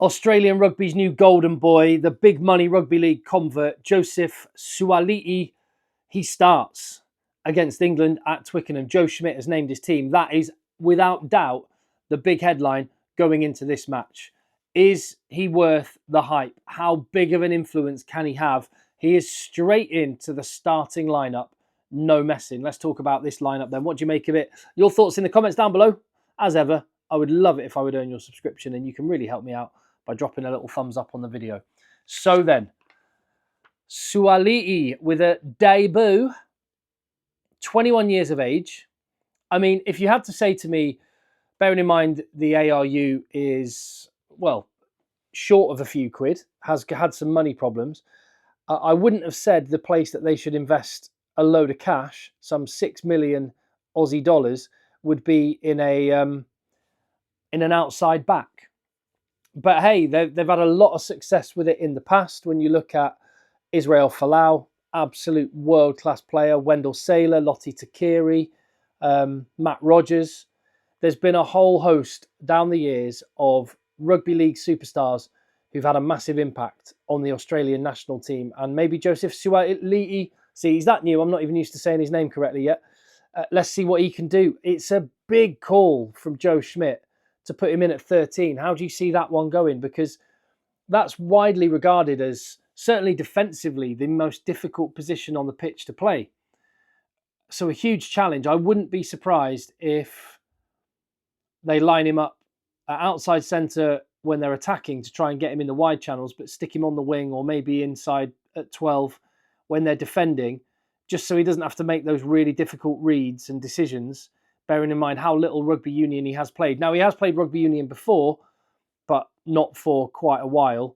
Australian rugby's new golden boy, the big money rugby league convert, Joseph Suaalii, he starts against England at Twickenham. Joe Schmidt has named his team. That is, without doubt, the big headline going into this match. Is he worth the hype? How big of an influence can he have? He is straight into the starting lineup. No messing. Let's talk about this lineup then. What do you make of it? Your thoughts in the comments down below. As ever, I would love it if I would earn your subscription, and you can really help me out by dropping a little thumbs up on the video. So then, Suaalii with a debut, 21 years of age. I mean, if you had to say to me, bearing in mind the ARU is, well, short of a few quid, has had some money problems, I wouldn't have said the place that they should invest a load of cash, some 6 million Aussie dollars, would be in an outside back. But hey, they've had a lot of success with it in the past. When you look at Israel Folau, absolute world-class player, Wendell Saylor, Lottie Takiri, Matt Rogers. There's been a whole host down the years of rugby league superstars who've had a massive impact on the Australian national team. And maybe Joseph Suaalii, see, he's that new. I'm not even used to saying his name correctly yet. Let's see what he can do. It's a big call from Joe Schmidt to put him in at 13. How do you see that one going? Because that's widely regarded as, certainly defensively, the most difficult position on the pitch to play. So a huge challenge. I wouldn't be surprised if they line him up at outside centre when they're attacking to try and get him in the wide channels, but stick him on the wing or maybe inside at 12 when they're defending, just so he doesn't have to make those really difficult reads and decisions, bearing in mind how little rugby union he has played. Now, he has played rugby union before, but not for quite a while.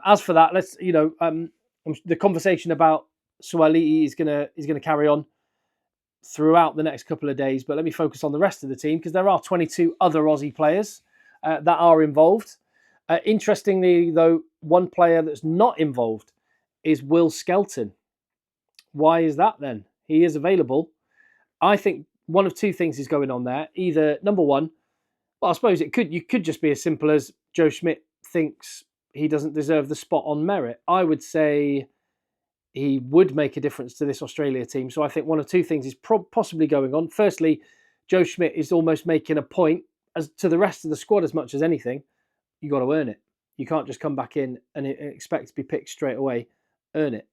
As for that, let's, the conversation about Suaalii is gonna carry on throughout the next couple of days. But let me focus on the rest of the team, because there are 22 other Aussie players that are involved. Interestingly, though, one player that's not involved is Will Skelton. Why is that then? He is available. I think one of two things is going on there. Either, number one, well, I suppose you could just be as simple as Joe Schmidt thinks he doesn't deserve the spot on merit. I would say he would make a difference to this Australia team. So I think one of two things is possibly going on. Firstly, Joe Schmidt is almost making a point as to the rest of the squad as much as anything. You got to earn it. You can't just come back in and expect to be picked straight away. Earn it.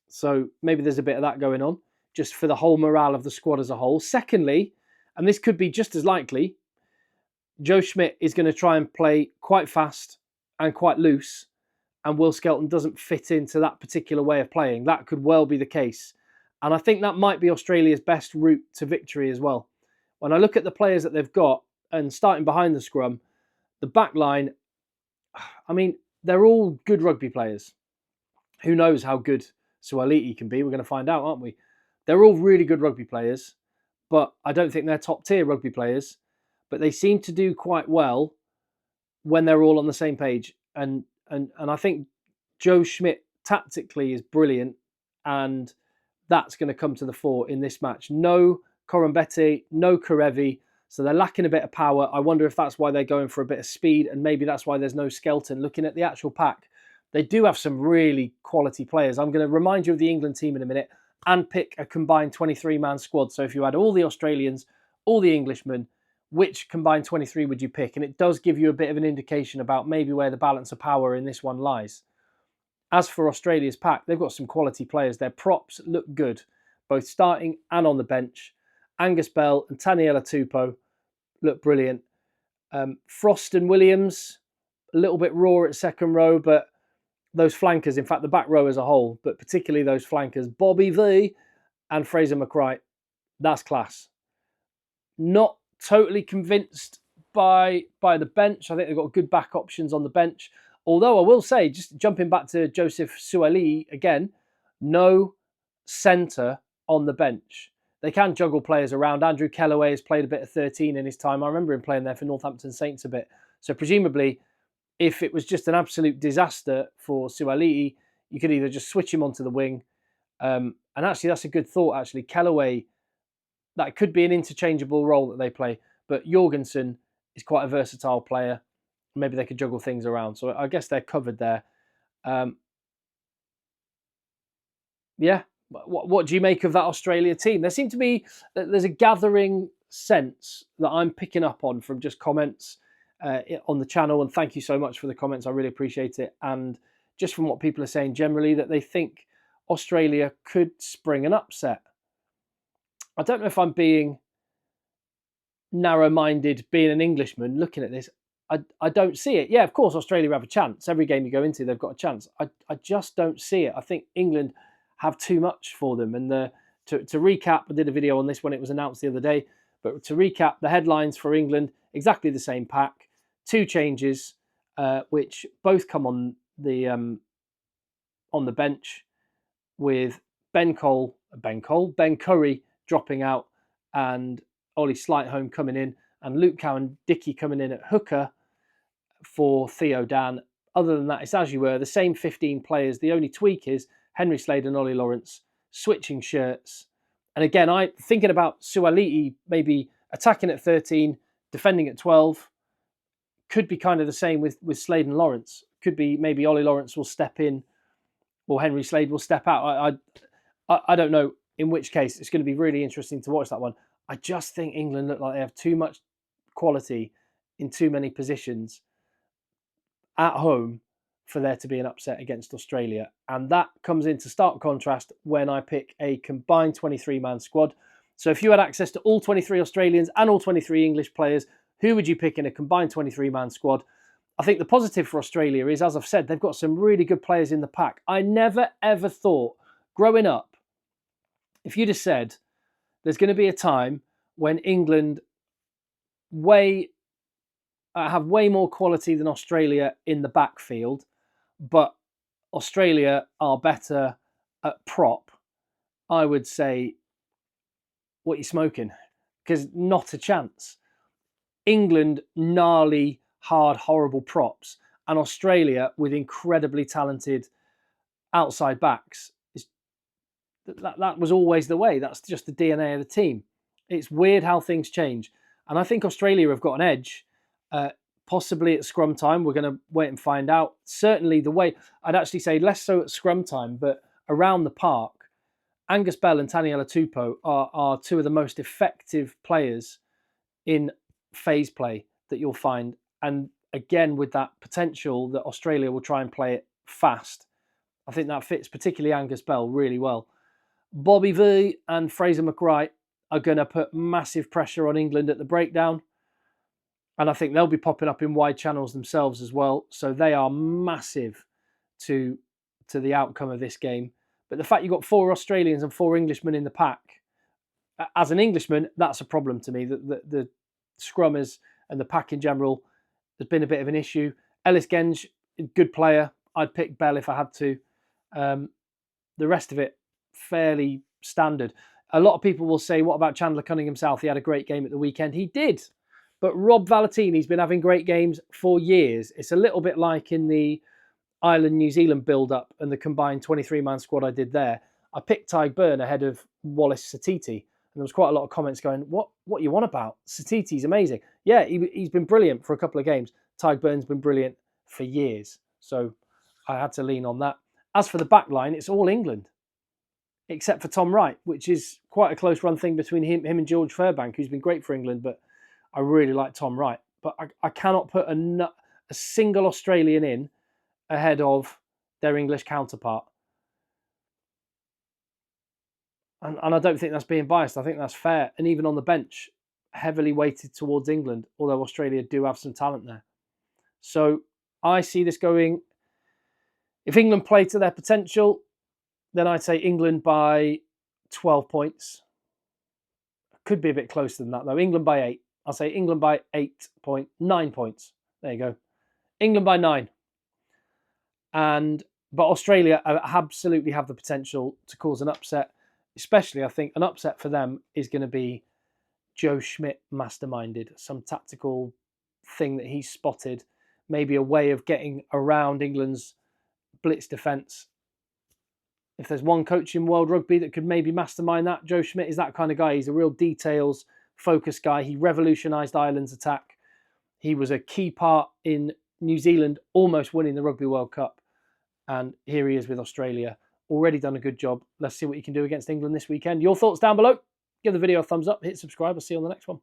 So maybe there's a bit of that going on, just for the whole morale of the squad as a whole. Secondly, and this could be just as likely, Joe Schmidt is going to try and play quite fast and quite loose, and Will Skelton doesn't fit into that particular way of playing. That could well be the case. And I think that might be Australia's best route to victory as well. When I look at the players that they've got, and starting behind the scrum, the back line, I mean, they're all good rugby players. Who knows how good Suaalii can be? We're going to find out, aren't we? They're all really good rugby players, but I don't think they're top tier rugby players. But they seem to do quite well when they're all on the same page. And I think Joe Schmidt tactically is brilliant, and that's going to come to the fore in this match. No Korombete, no Karevi, so they're lacking a bit of power. I wonder if that's why they're going for a bit of speed, and maybe that's why there's no Skelton. Looking at the actual pack, they do have some really quality players. I'm going to remind you of the England team in a minute and pick a combined 23-man squad. So if you had all the Australians, all the Englishmen, which combined 23 would you pick? And it does give you a bit of an indication about maybe where the balance of power in this one lies. As for Australia's pack, they've got some quality players. Their props look good, both starting and on the bench. Angus Bell and Taniela Tupou look brilliant. Frost and Williams, a little bit raw at second row, but those flankers, in fact, the back row as a whole, but particularly those flankers, Bobby V and Fraser McReight, that's class. Not totally convinced by the bench. I think they've got good back options on the bench. Although I will say, just jumping back to Joseph Suaalii again, no centre on the bench. They can juggle players around. Andrew Kellaway has played a bit of 13 in his time. I remember him playing there for Northampton Saints a bit. So presumably, if it was just an absolute disaster for Suaalii, you could either just switch him onto the wing. And actually, that's a good thought, actually. Kellaway, that could be an interchangeable role that they play. But Jorgensen is quite a versatile player. maybe they could juggle things around. So I guess they're covered there. Yeah. What do you make of that Australia team? There seem to be, there's a gathering sense that I'm picking up on from just comments on the channel. And thank you so much for the comments. I really appreciate it. And just from what people are saying generally, that they think Australia could spring an upset. I don't know if I'm being narrow-minded, being an Englishman looking at this. I don't see it. Yeah, of course, Australia have a chance. Every game you go into, they've got a chance. I just don't see it. I think England have too much for them. And to recap, I did a video on this when it was announced the other day. But to recap, the headlines for England, exactly the same pack. 2 changes, which both come on the bench, with Ben Curry dropping out, and Ollie Slightholme coming in, and Luke Cowan-Dickie coming in at hooker for Theo Dan. Other than that, it's as you were, the same 15 players. The only tweak is Henry Slade and Ollie Lawrence switching shirts. And again, I'm thinking about Suaalii maybe attacking at 13, defending at 12. Could be kind of the same with Slade and Lawrence. Could be maybe Ollie Lawrence will step in, or Henry Slade will step out. I don't know. In which case, it's going to be really interesting to watch that one. I just think England look like they have too much quality in too many positions at home for there to be an upset against Australia. And that comes into stark contrast when I pick a combined 23-man squad. So if you had access to all 23 Australians and all 23 English players, who would you pick in a combined 23-man squad? I think the positive for Australia is, as I've said, they've got some really good players in the pack. I never, ever thought, growing up, if you'd have said there's going to be a time when England have way more quality than Australia in the backfield, but Australia are better at prop, I would say, what are you smoking? Because not a chance. England, gnarly, hard, horrible props, and Australia with incredibly talented outside backs. That was always the way. That's just the DNA of the team. It's weird how things change. And I think Australia have got an edge, possibly at scrum time. We're going to wait and find out. Certainly the way, I'd actually say less so at scrum time, but around the park, Angus Bell and Taniela Tupou are 2 of the most effective players in phase play that you'll find. And again, with that potential that Australia will try and play it fast, I think that fits particularly Angus Bell really well. Bobby V and Fraser McWright are going to put massive pressure on England at the breakdown. And I think they'll be popping up in wide channels themselves as well. So they are massive to the outcome of this game. But the fact you've got 4 Australians and 4 Englishmen in the pack, as an Englishman, that's a problem to me. The scrummers and the pack in general, there's been a bit of an issue. Ellis Genge, good player. I'd pick Bell if I had to. The rest of it, fairly standard. A lot of people will say, what about Chandler Cunningham South? He had a great game at the weekend. He did. But Rob Valentini's been having great games for years. It's a little bit like in the Ireland-New Zealand build-up and the combined 23-man squad I did there. I picked Tyg Byrne ahead of Wallace Satiti. And there was quite a lot of comments going, what you want about? Satiti's amazing. Yeah, he's been brilliant for a couple of games. Tyg Byrne's been brilliant for years. So I had to lean on that. As for the back line, it's all England, except for Tom Wright, which is quite a close run thing between him and George Furbank, who's been great for England, but I really like Tom Wright. But I cannot put a single Australian in ahead of their English counterpart. And I don't think that's being biased. I think that's fair. And even on the bench, heavily weighted towards England, although Australia do have some talent there. So I see this going, if England play to their potential, then I'd say England by 12 points. Could be a bit closer than that, though. England by 8. I'll say England by 9 points. There you go. England by 9. But Australia absolutely have the potential to cause an upset. Especially, I think, an upset for them is going to be Joe Schmidt masterminded. Some tactical thing that he's spotted. Maybe a way of getting around England's blitz defence. If there's one coach in world rugby that could maybe mastermind that, Joe Schmidt is that kind of guy. He's a real details-focused guy. He revolutionised Ireland's attack. He was a key part in New Zealand almost winning the Rugby World Cup. And here he is with Australia. Already done a good job. Let's see what he can do against England this weekend. Your thoughts down below. Give the video a thumbs up, hit subscribe. I'll see you on the next one.